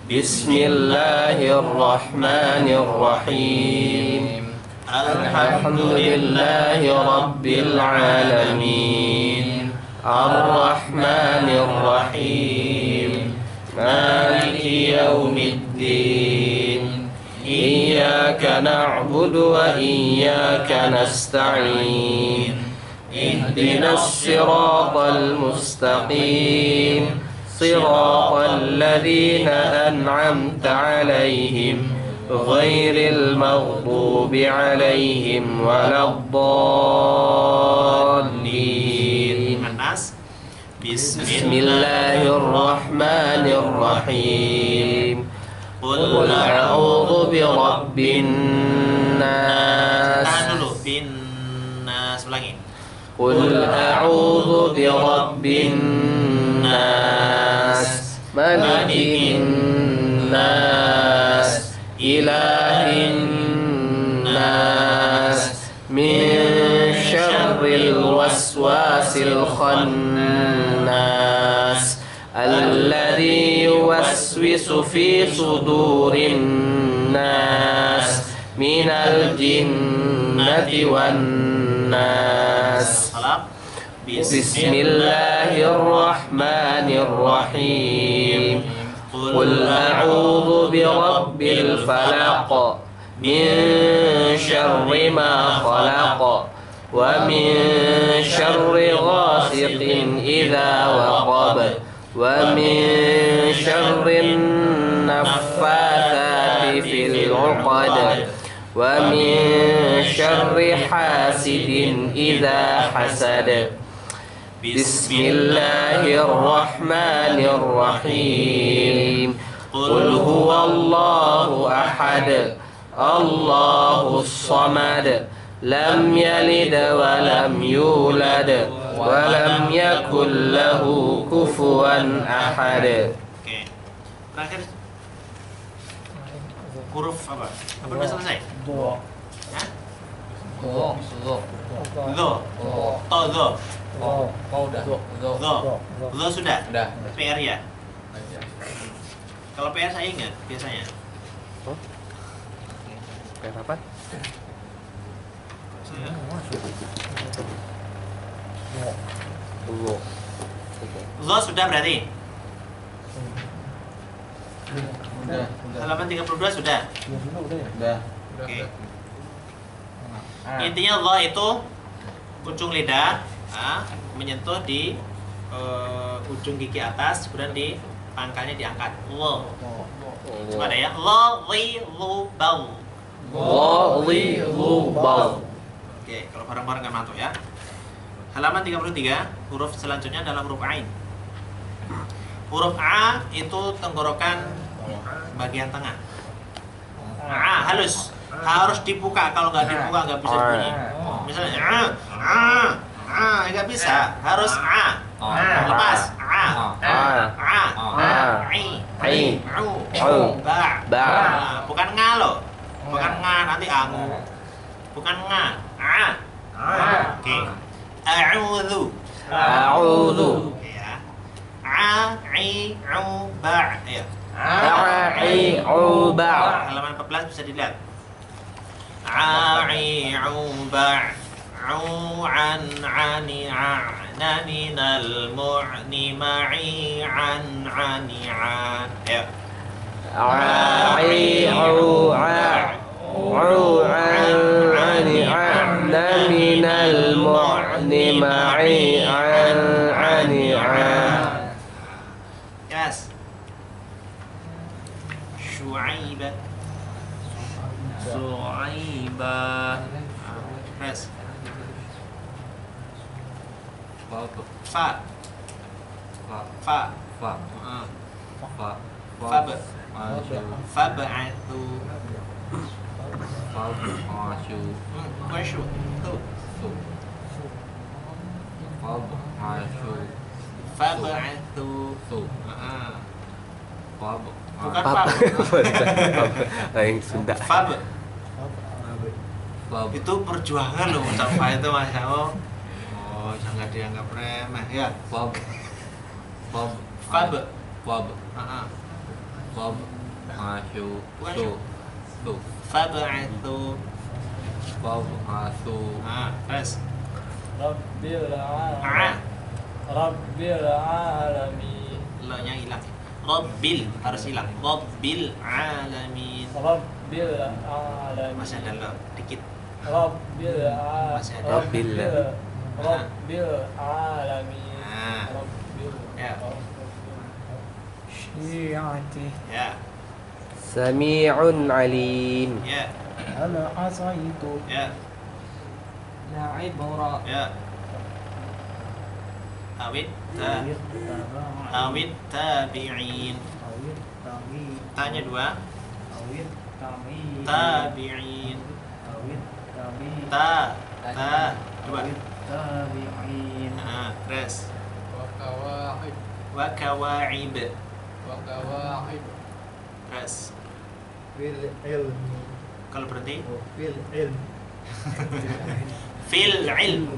Bismillahirrahmanirrahim. Alhamdulillahi Rabbil Alamin. Ar-Rahmanir-Rahim. Maliki yaumiddin. Iyyaka na'budu wa iyyaka nasta'in. Ihdinas siratal mustaqim. Siratal ladzina an'amta 'alaihim ghairil maghdubi 'alaihim waladdallin. Anas. Bismillahirrahmanirrahim. Qul a'udzu birabbin nas. Tahan dulu. Bin nas, ulangi. Qul a'udzu birabbin nas, malikin nas, ilahin nas, min syarril waswasil khannas, alladzi yuwaswisu fi sudurin nas, minal jinnati wan nas. Bismillahirrahmanirrahim. Qul a'udzu birabbil falaq, min syarri ma khalaq, wa min syarri ghasiqin idza waqab, wa min syarri naffatsati fil 'uqad, wa min syarri hasidin idza hasad. Bismillahirrahmanirrahim. Qul huwallahu ahad, Allahus samad, lam yalid wa lam yulad, wa lam yakul lahu kufuwan ahad. Oke. Terakhir huruf apa? Apa udah selesai? Do. Hah? Do. Do. To do. Oh, udah. Do. Do sudah? Udah. PR ya? Kalau PR saya ingat biasanya. Kayak apa? Do sudah berarti? Udah. Halaman 32 sudah? Udah. Oke. Intinya Allah itu ujung lidah menyentuh di ujung gigi atas, kemudian di pangkalnya diangkat. Lo. Coba ada ya. Lo, li, lu, bau. Bal. Oke, kalau bareng-bareng kan mantuk ya. Halaman 33, huruf selanjutnya adalah huruf Ain. Huruf A itu tenggorokan bagian tengah. A halus, harus dibuka. Kalau nggak dibuka nggak bisa bunyi. Misalnya nggak bisa, harus A. Lepas I, ba. Bukan nga loh, bukan nga nanti angu. Bukan nga, A. Oke. A'udzu. Oke ya. Ba. Ya. Halaman 14 bisa dilihat. Ba. An ani a'na minal mu'ni ma'i an ani an. Ya. Minal mu'ni ma'i Yes. Syu'aiba. Press. Fa. Fab'athu. Washu. Fab'athu. Bukan fab. Lain Sunda. Fab. Itu perjuangan loh ucap fa itu Mas Yao. Oh, jangan dianggap remeh ya. Fab. Bob Asu Bukan Su Su Fab'athu. Bob Asu Terus. Rabbil A. Rabbil alamin. Lo-nya hilang. Rabbil harus hilang. Rabbil alamin. Rabbil alamin. Masih ada lo dikit. Rabbil Masih ada. Rabbil. Rabbil alamin. Nah. Rabbil Ya. syi'ati. Ya. Sami'un alim. Ya. Hal asaitu Ya. ya ibra. Ya. Awit tabi'in. Tanya dua. Tabi'in. Ta dua. Tabi'in. Terus. Wakawaib Wa kawaib. Wakawaib Terus. Fil ilmi. Kalau berhenti Fil ilm. fil ilm.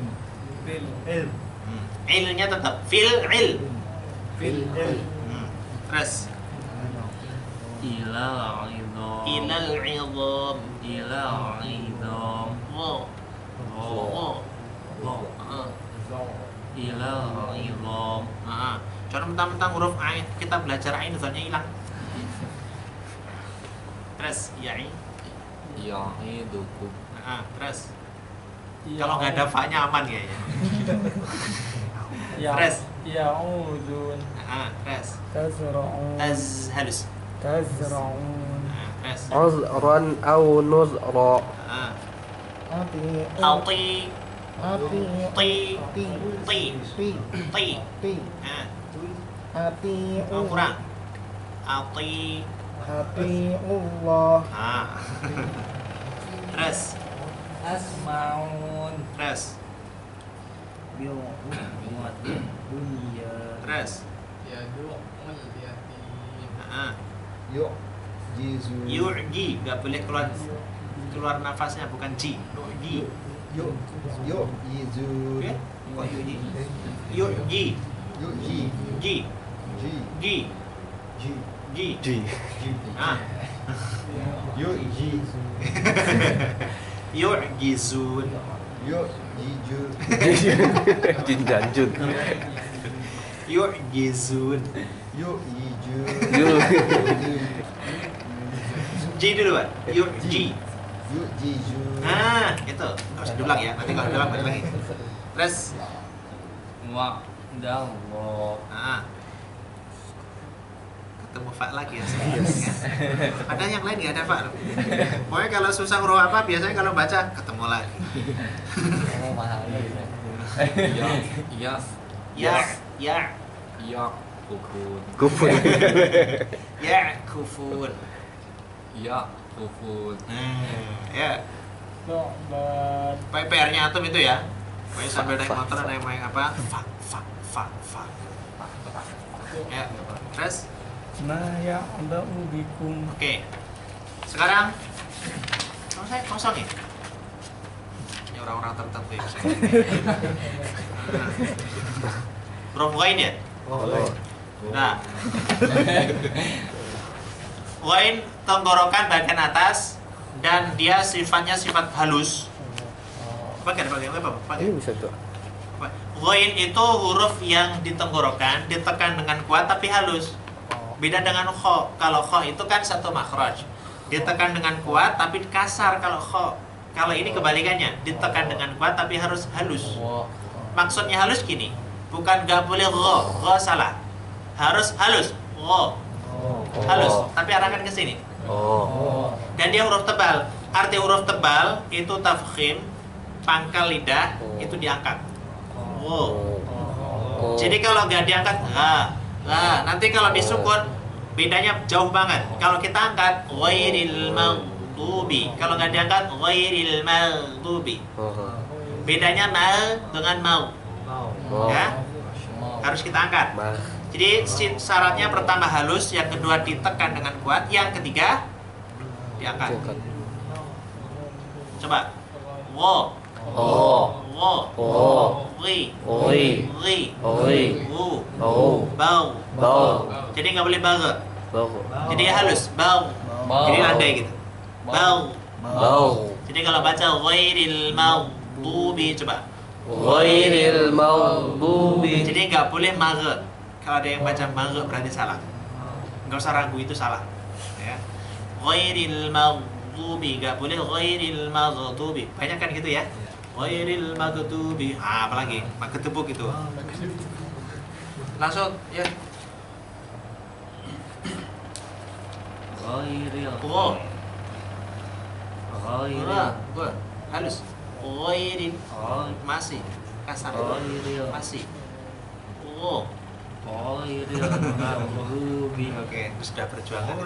Fil ilm. Ilnya tetap fil ilm. Fil ilm. Terus. Ilal idham Ilal idham. Ilal idham Wa. Wa. Ah. Ilal idham Jangan mentang-mentang huruf ain kita belajar ain dosanya hilang. Terus ya'i. Ya'idukum Terus. Kalau nggak ada fa-nya aman kayaknya. Terus. Ya'udun. Terus. Tazra'un. Halus. Tazra'un. Terus. Uzran au nuzra. Ati. Ati. Ati. Ti. Ti. Ti. Ati. Kurang. Ati. Ati Allah. Terus. Asma'un. Terus. Bi'u'ud dunya. Terus. Yadu'ul yatim Yu'jizu. Yu'ji. Nggak boleh keluar nafasnya, bukan ji. Yu'ji. Yu'jizu. Oke? Kok yu'ji? Yu'ji. Yu'ji. Ji. Ji. Ji. Ji. Ji. Ji. Yu'jizu. Yu'jizun. Yu'jiju. Jin janjun. Yu'jizun. Yu'jiju. Ji dulu, Pak. Yu'ji. Yu'jiju. Itu. Nggak usah diulang ya. Nanti kalau diulang balik lagi. Terus. Wa'dallah Ketemu fa lagi ya. Ada yang lain nggak ada fa. Pokoknya kalau susah huruf apa, biasanya kalau baca ketemu lagi. Yas Ya. Yakufun Kufur. Ya kufun. Yakufun Ya. Sobat. PR-nya atom itu ya. Pokoknya sambil naik motor, naik apa? Fa. Ya. Terus. Ma ya'ba'u bikum. Oke. Sekarang saya kosong ya. Ini orang-orang tertentu ya. Huruf ghain ya? Nah. Ghain tenggorokan bagian atas dan dia sifatnya sifat halus. Bagian apa? Ini bisa tuh. Ghain itu huruf yang ditenggorokan, ditekan dengan kuat tapi halus. Beda dengan kho. Kalau kho itu kan satu makhraj. Ditekan dengan kuat tapi kasar kalau kho. Kalau ini kebalikannya, ditekan dengan kuat tapi harus halus. Maksudnya halus gini, bukan gak boleh gho salah. Harus halus, gho. Halus, tapi arahkan ke sini. Dan dia huruf tebal. Arti huruf tebal itu tafkhim, pangkal lidah itu diangkat. Jadi kalau nggak diangkat, nanti kalau disukun bedanya jauh banget. Kalau kita angkat ghairil maghdubi, kalau nggak diangkat ghairil maghdubi. Bedanya mal dengan mau. Ya, harus kita angkat. Jadi syaratnya pertama halus, yang kedua ditekan dengan kuat, yang ketiga diangkat. Coba. Wo. Ri. Bau. Jadi nggak boleh baga. Bau. Jadi halus, bau. Jadi landai gitu. Bau. Bau. Jadi kalau baca ghairil maghdubi, coba. Ghairil maghdubi. Jadi nggak boleh maghe. Kalau ada yang baca maghe berarti salah. Nggak usah ragu, itu salah. Ya. Ghairil maghdubi, nggak boleh ghairil maghdubi. Banyak kan gitu ya. Ghairil maghdubi. Apalagi pakai tepuk itu. Langsung ya. Ghairil. Oh. Ghairil. Gua halus. Ghairil. Masih kasar. Ghairil. Masih. Oh. Ghairil maghdubi. Oke, sudah perjuangan.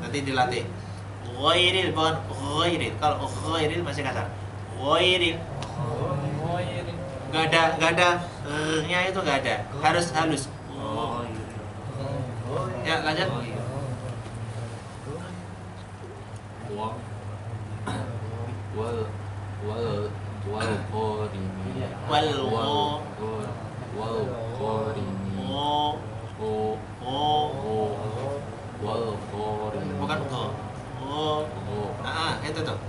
Nanti dilatih. Ghairil, bukan ghairil. Kalau ghairil masih kasar. Ghairil. Gak ada nya itu gak ada. Harus halus. Oh. Ya, lanjut. Wal qarimi. Wal qarimi. oh Wal qarimi. bukan itu tuh.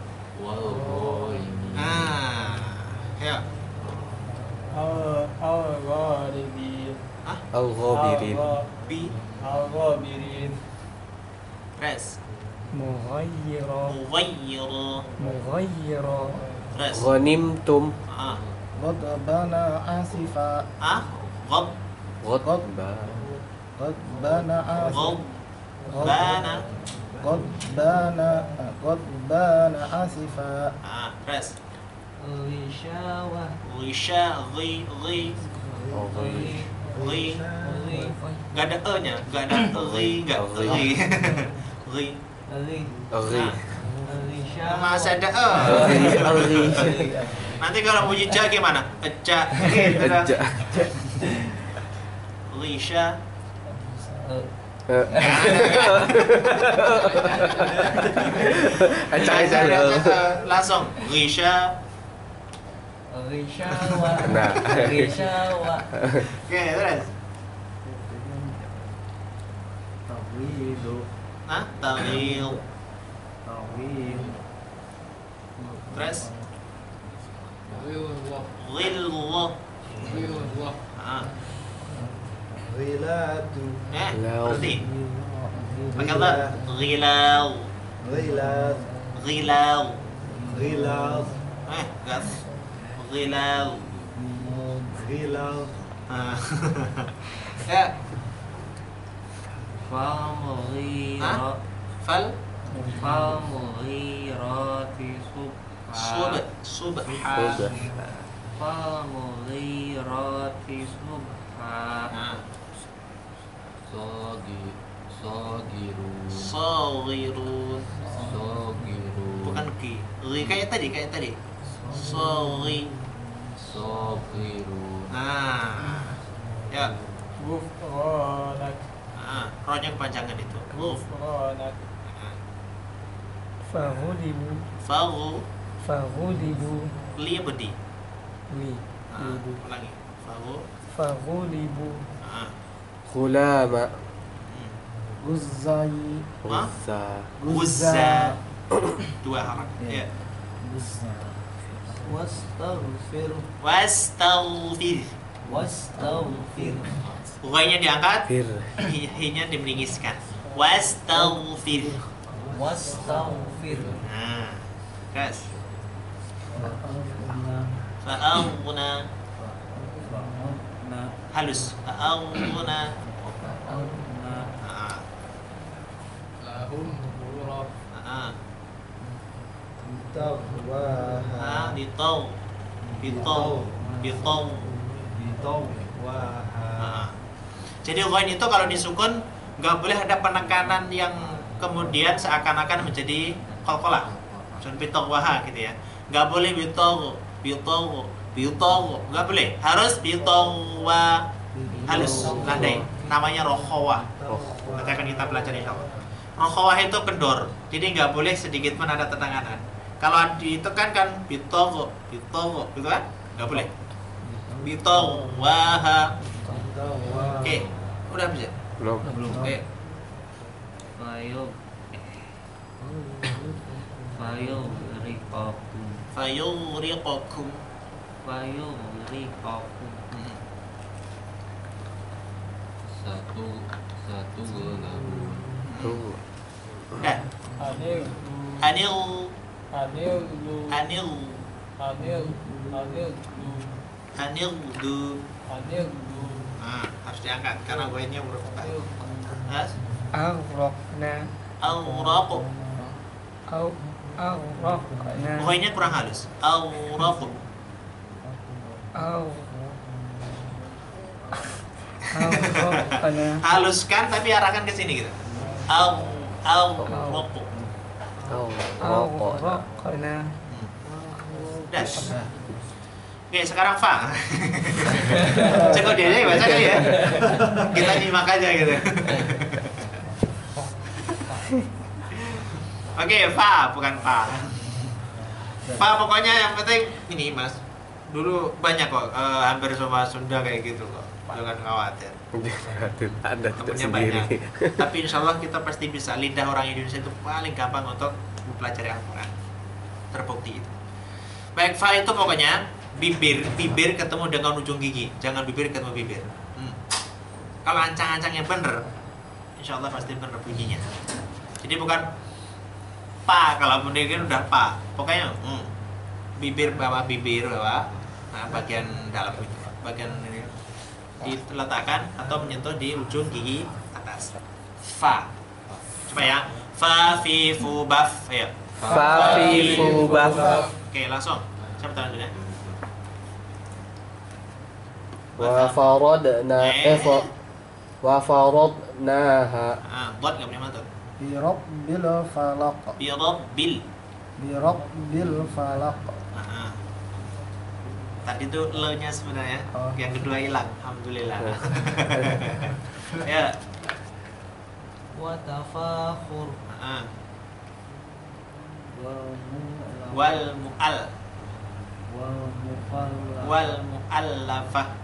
Wal qarimi. Ya. Al-ghalibin. Al-ghabirin. Bi Al-ghabirin. res. Mughayyira. Mughayyir. Mughayyira. Res. Ghanimtum. Ghadbana asifa. Ghab. Ghadba. Ghadbana asifa. Bana. Ghadbana asifa. Res. Rishawah. Risha. Ghi. Oh, Ghi. Gak ada e-nya, gak ada ghi, gak ghi. Ghi. Aghi. Masih ada e. Aghi. Nanti kalau bunyi ja gimana? Eja. Aja. Risha. Aja. Langsung Risha. Rishawah. Nah. Rishawah. Oke, terus. Tawhidu. Taghil. Tawhid. Terus. Ghilwah. Ghilwah. Ghilwah. Ghilatu. Berarti. Pakai apa? Ghilau. Ghilat. Ghilau. Ghilat. Gas. Ghilau. Ghilat. Ya. Famghira. Fal. Famghirati subha. Subha. Famghirati subha. Sagirun. Saghirun. Sagirun. Bukan ki. Ri kayak tadi. Saghi. Sagirun. Ya. Ghufranak. Rohnya kepanjangan itu. Ghufranak. Fahulibu. Fahulibu. Li bedi. Li. Ulangi. Fahulibu. Khulama. Guzzai. Guzza. Dua harap. Ya. Guzza. Wastaghfir. Wastaghfir. Ghainya diangkat. Fir. Hi-nya dimeningiskan. Wastaghfir. Kas. Fa'aghna. Halus. Fa'aghna. Lahum ghuraf. Taqwaha. Ditau. Jadi ghain itu kalau disukun nggak boleh ada penekanan yang kemudian seakan-akan menjadi qalqalah. Contoh bitaqwaha gitu ya. Nggak boleh bitaqwa, nggak boleh. Harus bitaqwa halus landai. Namanya rokhawah. Nanti akan kita pelajari insyaallah. Rokhawah itu kendor. Jadi nggak boleh sedikit pun ada tenangan. Kalau ditekankan bitaqwa, gitu kan? Nggak boleh. Bitaqwaha. Oke, udah bisa. Belum. Oke. Fayul Fayughriqakum Fayughriqukum. Fayughriqakum Hmm. Satu gelabun Tuh. Dah. Anil Anil Anil anil Anil Anil anil du. Anil Nah, harus diangkat karena gue-nya huruf Fa. Has? Arrokna Awraqu. Arrokna Gue-nya kurang halus. Awraqu. Arrokna Haluskan tapi arahkan ke sini gitu. Awraqu. Rokok. Arrokna Dah. Oke, sekarang Fa. Cukup dia aja baca kali ya. Kita nyimak aja gitu. Oke, Fa, bukan Fa. Fa pokoknya yang penting ini Mas. Dulu banyak kok hampir semua Sunda kayak gitu kok. Jangan khawatir. Anda tidak Temennya sendiri. banyak. Tapi insya Allah kita pasti bisa. Lidah orang Indonesia itu paling gampang untuk mempelajari Al-Quran. Terbukti itu. Baik, Fa itu pokoknya bibir ketemu dengan ujung gigi, jangan bibir ketemu bibir. Kalau ancang-ancangnya bener, insya Allah pasti bener bunyinya. Jadi bukan pa, kalau mendingan udah pa. Pokoknya bibir bawah, nah, bagian dalam bagian ini diletakkan atau menyentuh di ujung gigi atas. Fa. Coba ya. Fa fi fu baf. Ayo. Fa fi fu baf. Oke, langsung. Siapa tangan dulu ya? Wa faradna wa faradnaha. Buat nggak boleh mantul. Birabbil falaq Birabbil. Birabbil falaq Tadi tuh le-nya sebenarnya. Oh. Yang kedua hilang. Alhamdulillah. Ya. Wa tafakhur Wal mu'al. Wa Wal mu'allafah.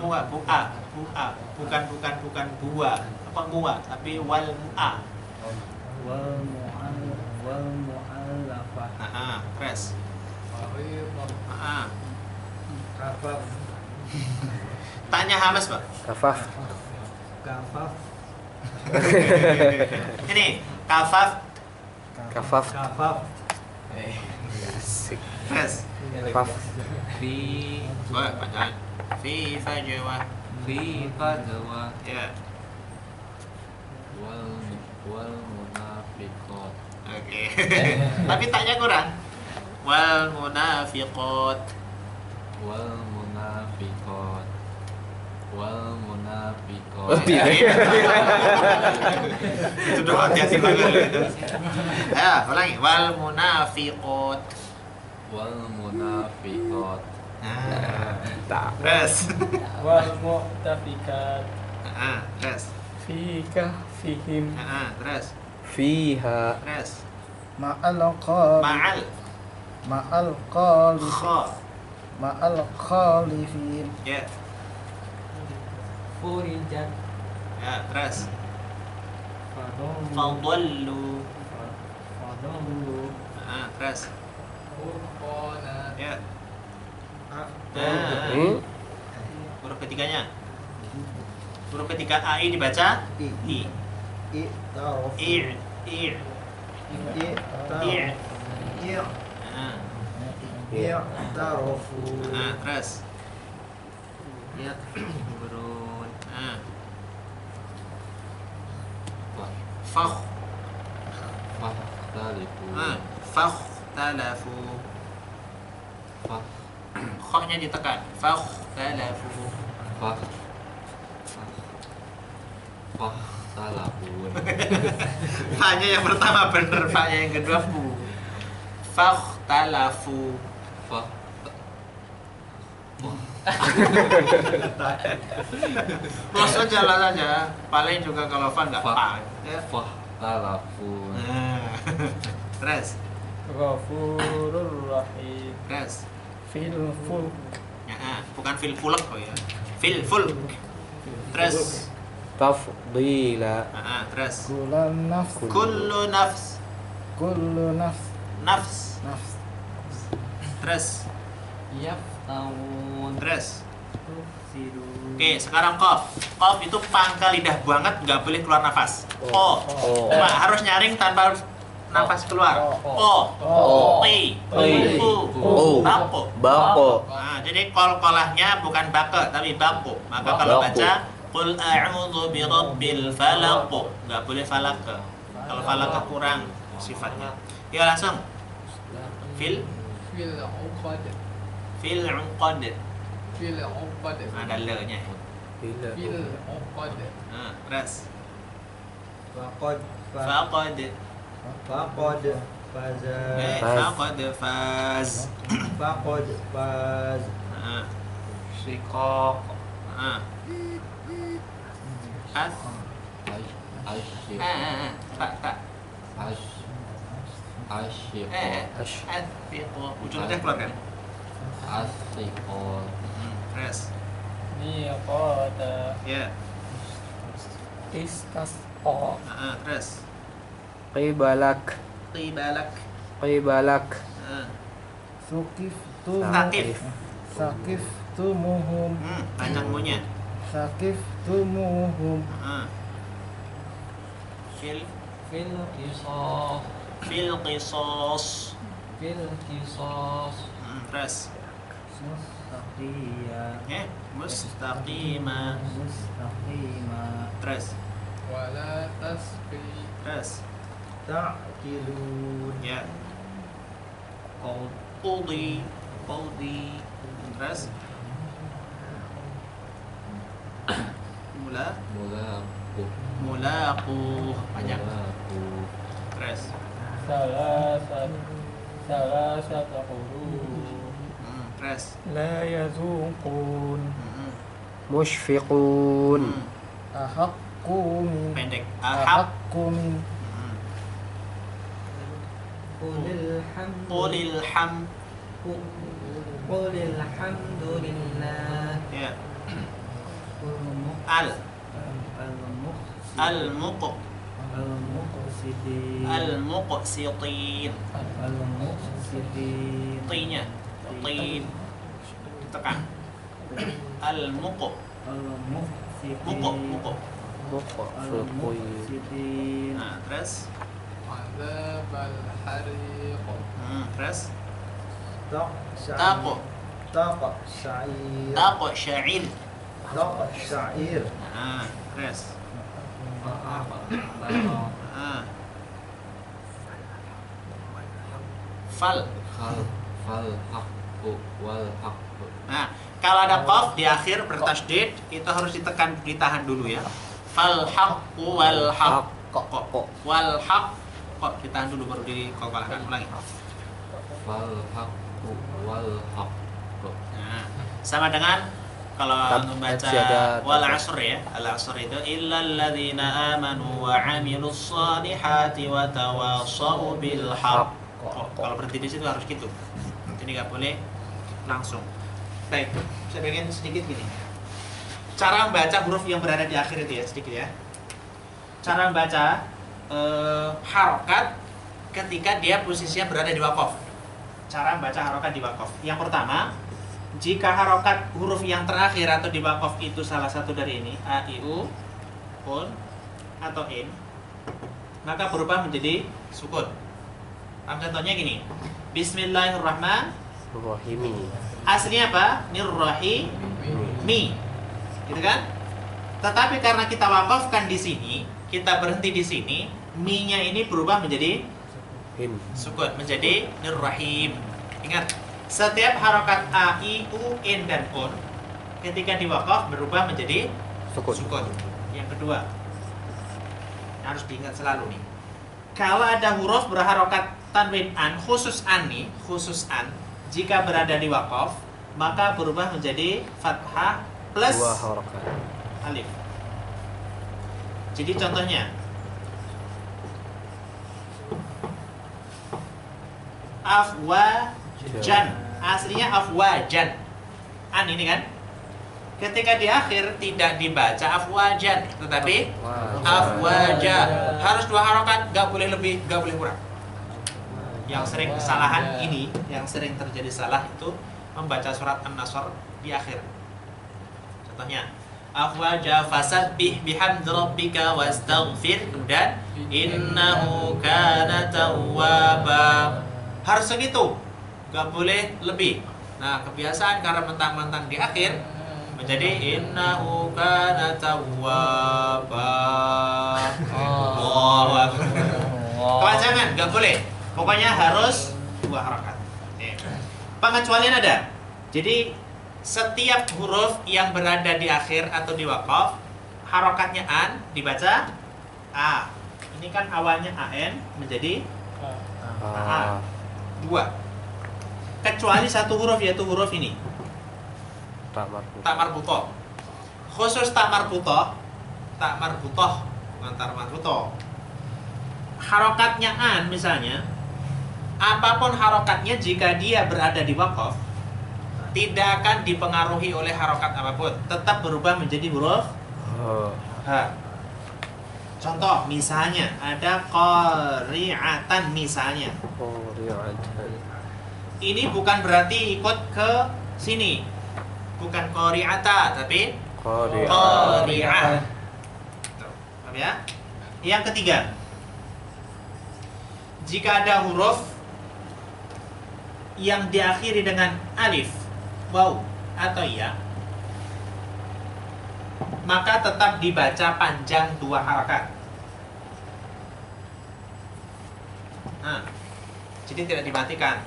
Mu'a, bu'a, bu'a. Bukan buah. Apa mu'a, tapi wal mu'a. wal mu'allafah Terus. kafaf Tanya Hamas, Pak. Kafaf. kafaf Ini kafaf. Kafaf. kafaf Asik. Terus. Kafaf. fi Wah, panjang. Fi fajwa. fadwa Ya. wal munafiqat Oke. Tapi taknya kurang. Wal munafiqat. wal munafiqat Iya. Itu doang hati-hati banget. Ya, ulangi. Wal munafiqat. wal munafiqat Tak. Terus. Wal mu'tafikat Terus. Fika fihim Terus. Fiha. Terus. Ma'al qal Ma'al. Ma'al qal Kha. Ma'al khalifin Ya. furijat Ya, terus. fadallu Fadallu. Terus. furqana Ya. Huruf ketiganya. Huruf ketiga AI dibaca I. I'taraf I. I. I'tarafu Terus. yakfurun Fakh. fakhtalifu Fakhtalafu. Kha-nya ditekan. Fakhtalafu. fakhtalafun Fa-nya yang pertama bener, fa-nya yang kedua fu. Fakhtalafu. Plus aja lah saja. Paling juga kalau fa nggak pa. Ya. fakhtalafun Terus. Ghafurur rahim Terus. Fil fulk Bukan fil fulk kok ya. Fil fulk. Terus. Terus. Tafdila. Terus. Kulan nafs. Kullu nafs. Kullu nafs. Nafs. Nafs. Terus. Yaftahun. Terus. Tufsirun. Oke, sekarang qaf. Qaf itu pangkal lidah banget, nggak boleh keluar nafas. O. Cuma harus nyaring tanpa nafas keluar. O. Ti. U. Bako. Bako. Nah, jadi kol-kolahnya bukan bake tapi bako. Maka kalau Bako. baca Qul a'udzu birabbil falaq, nggak boleh falak. Kalau falak kurang sifatnya. Ya langsung. Fil Fil uqad. fil uqad. Fil uqad. Ada le-nya. Bila. Fil uqad. Terus. Faqad. Faqad. Faqad. Faza. Faqad faz. Faqad. Faz. Shiqaq. As. Asyiq. Tak. Asyiq. Asfiqo. Ujungnya keluar kan? Asyiqon. Terus. Miqata. Ya. Istasqa. Terus. Qibalak. Qibalak. Qibalak. Sukiftu. Sakif. Sakiftumuhum. Panjang munya. Sakiftumuhum. Fil Fil qisas. fil qisas. Fil qisas. Terus. Mustaqiyah. Mustaqima. Mustaqimah. Terus. Wala tasqi. Terus. Ta'qilun. Ya. Qudi. Terus. Mulaqu. Panjang. Terus. Salasat huruf. Terus. La yazuqun. Mushfiqun. Ahaqqu min. Pendek. Ahab. Ahaqqu min. Qulil ham. Qulil hamdulillah. Ya. Al. Al-muq. Al-muqsitin. Al-muqsitin. Al-muqsitin. Tin-nya. Tin. Tekan. Al-muq. Al-muqsitin. Muq. Muqfiqin. Al-muqsitin. Terus. Azabal hariq. Terus. Taqsa'ir. Taqo. Taqsa'ir. Taqo sya'ir. Taqsa'ir. Terus. Fal. Fal haqqu wal haqqu. Nah, kalau ada qaf di akhir bertasydid itu harus ditahan dulu ya. Fal haqqu wal haqq. Wal haqq. Kok ditahan dulu baru dikokolahkan ulangi. Fal haqqu wal haqqu. Nah, sama dengan kalau membaca wal asr ya. Al asr itu illal ladzina amanu wa 'amilus shalihati wa tawashau bil haqq. Kalau berhenti di situ harus gitu. Jadi nggak boleh langsung. Baik, saya pengen sedikit gini. Cara membaca huruf yang berada di akhir itu ya, sedikit ya. Cara membaca harokat ketika dia posisinya berada di waqaf. Cara membaca harokat di waqaf. Yang pertama, jika harokat huruf yang terakhir atau di waqaf itu salah satu dari ini, a, i, u, un, atau in, maka berubah menjadi sukun. Contohnya gini, Bismillahirrahmanirrahim. Aslinya apa? Nirrahimi, gitu kan? Tetapi karena kita wakafkan di sini, kita berhenti di sini, mi-nya ini berubah menjadi sukun, menjadi nirrahim. Ingat, setiap harokat a, i, u, in, dan un ketika diwakaf berubah menjadi sukun. Yang kedua, harus diingat selalu nih. Kalau ada huruf berharokat tanwin an, khusus an nih, khusus an, jika berada di wakaf, maka berubah menjadi fathah plus dua harokat alif. Jadi contohnya, afwajan, aslinya afwajan, an ini kan, Ketika di akhir tidak dibaca afwajan, tetapi Wajah. afwaja. Harus 2 harokat, gak boleh lebih, gak boleh kurang. Yang sering kesalahan ini, yang sering terjadi salah itu membaca surat An-Nasr di akhir. Contohnya, afwaja fasabbih bihamdi rabbika wastaghfir dan innahu kana tawwaba. Harus segitu, gak boleh lebih. Nah, kebiasaan karena mentang-mentang di akhir menjadi innahu kana tawwaba. Allahu akbar. Kepanjangan gak boleh. Pokoknya harus 2 harokat. Pengecualian ada. Jadi setiap huruf yang berada di akhir atau di waqaf, harokatnya an dibaca a. Ini kan awalnya an menjadi a. 2. Kecuali 1 huruf, yaitu huruf ini. Tak marbutoh. Tak marbutoh. Khusus tak marbutoh, bukan tak marbutoh. Harokatnya an misalnya, apapun harokatnya jika dia berada di waqaf, tidak akan dipengaruhi oleh harokat apapun, tetap berubah menjadi huruf ha. Contoh misalnya ada qari'atan misalnya. Ini bukan berarti ikut ke sini. Bukan qari'ata tapi qari'ah. Paham ya? Yang ketiga, jika ada huruf yang diakhiri dengan alif, waw atau ya, maka tetap dibaca panjang 2 harakat. Nah, jadi tidak dimatikan.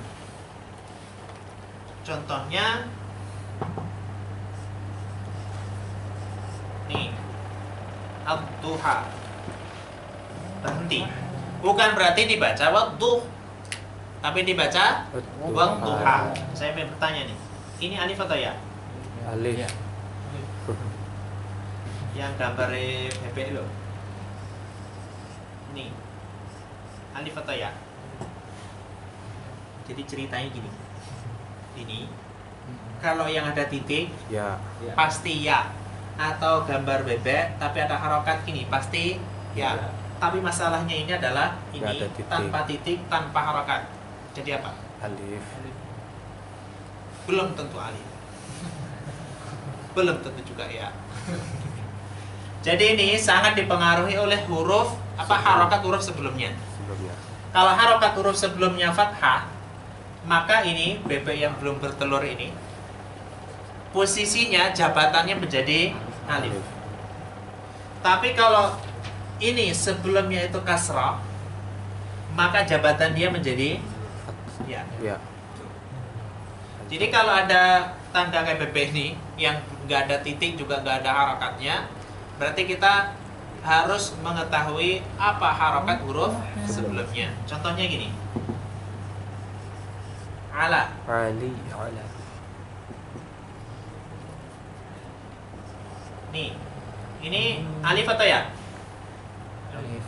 Contohnya nih, ad-duha, berhenti. Bukan berarti dibaca wadduh, tapi dibaca wadduha. Saya mau bertanya nih, ini alif atau ya? Alif. Yang gambar bebek lo. Nih, alif atau ya? Jadi ceritanya gini. Ini kalau yang ada titik Ya. pasti ya, atau gambar bebek tapi ada harokat gini pasti ya. Tapi masalahnya ini adalah ini Nggak ada titik. tanpa titik, tanpa harokat. Jadi apa? Alif. Belum tentu alif. Belum tentu juga ya. Jadi ini sangat dipengaruhi oleh huruf apa, harokat huruf sebelumnya. Sebelumnya. Kalau harokat huruf sebelumnya fathah, maka ini bebek yang belum bertelur ini posisinya jabatannya menjadi alif. Tapi kalau ini sebelumnya itu kasrah, maka jabatan dia menjadi ya. Ya. Jadi kalau ada tanda kayak bebek ini yang nggak ada titik juga nggak ada harakatnya, berarti kita harus mengetahui apa harokat huruf sebelumnya. Contohnya gini, ala. Ali. Ala. Nih, ini alif atau ya? Alif.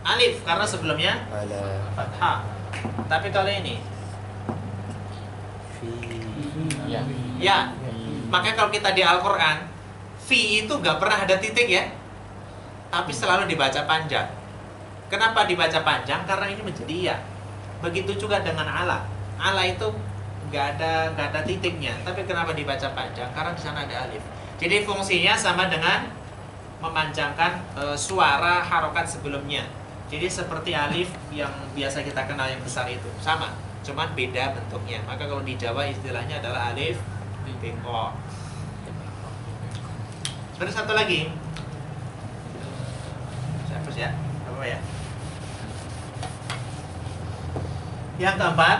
Alif karena sebelumnya Ala. fathah. Tapi kalau ini Fi. ya, makanya kalau kita di Al-Quran, fi itu gak pernah ada titik ya, tapi selalu dibaca panjang. Kenapa dibaca panjang? Karena ini menjadi ya. Begitu juga dengan ala. Ala itu gak ada titiknya, tapi kenapa dibaca panjang? Karena di sana ada alif. Jadi fungsinya sama dengan memanjangkan suara harokat sebelumnya. Jadi seperti alif yang biasa kita kenal yang besar itu, sama, cuman beda bentuknya. Maka kalau di Jawa istilahnya adalah alif bengkok. Terus satu lagi, saya hapus ya, apa ya? Yang keempat,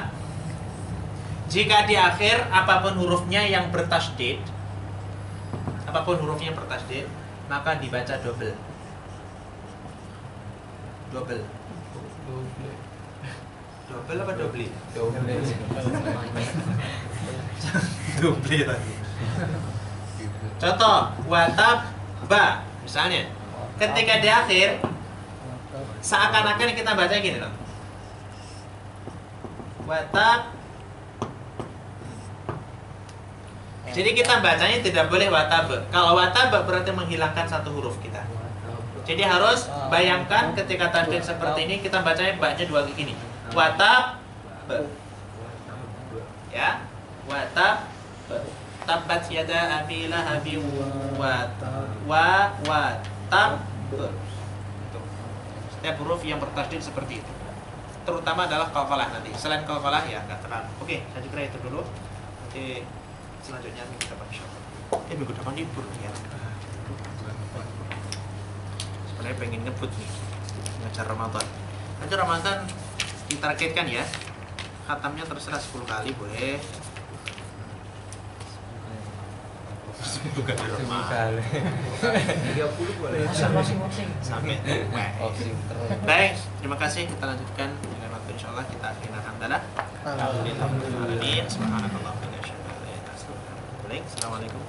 jika di akhir apapun hurufnya yang bertasydid, maka dibaca double. Double apa double? Double tadi. Contoh, watab ba misalnya. Ketika di akhir seakan-akan kita baca gini loh. Watab Jadi kita bacanya tidak boleh watab. Kalau watab berarti menghilangkan satu huruf kita. Jadi harus bayangkan ketika tasydid seperti ini kita bacanya baknya dua kali ini. Watab. Ya, watab. Tabat yada abi lahabin watab. Setiap huruf yang bertasydid seperti itu. Terutama adalah qalqalah nanti. Selain qalqalah ya enggak terlalu. Oke, saya kira itu dulu. Nanti selanjutnya minggu depan insyaallah. Minggu depan libur ya. Sebenarnya pengen ngebut nih ngajar Ramadan. Ngajar Ramadan ditargetkan ya. Khatamnya terserah 10 kali boleh. Bukan di rumah. 30 boleh. Sampai baik, terima kasih. Kita lanjutkan dengan waktu insyaallah kita akhirnya hamdalah. Alhamdulillah. Subhanallah. Assalamualaikum.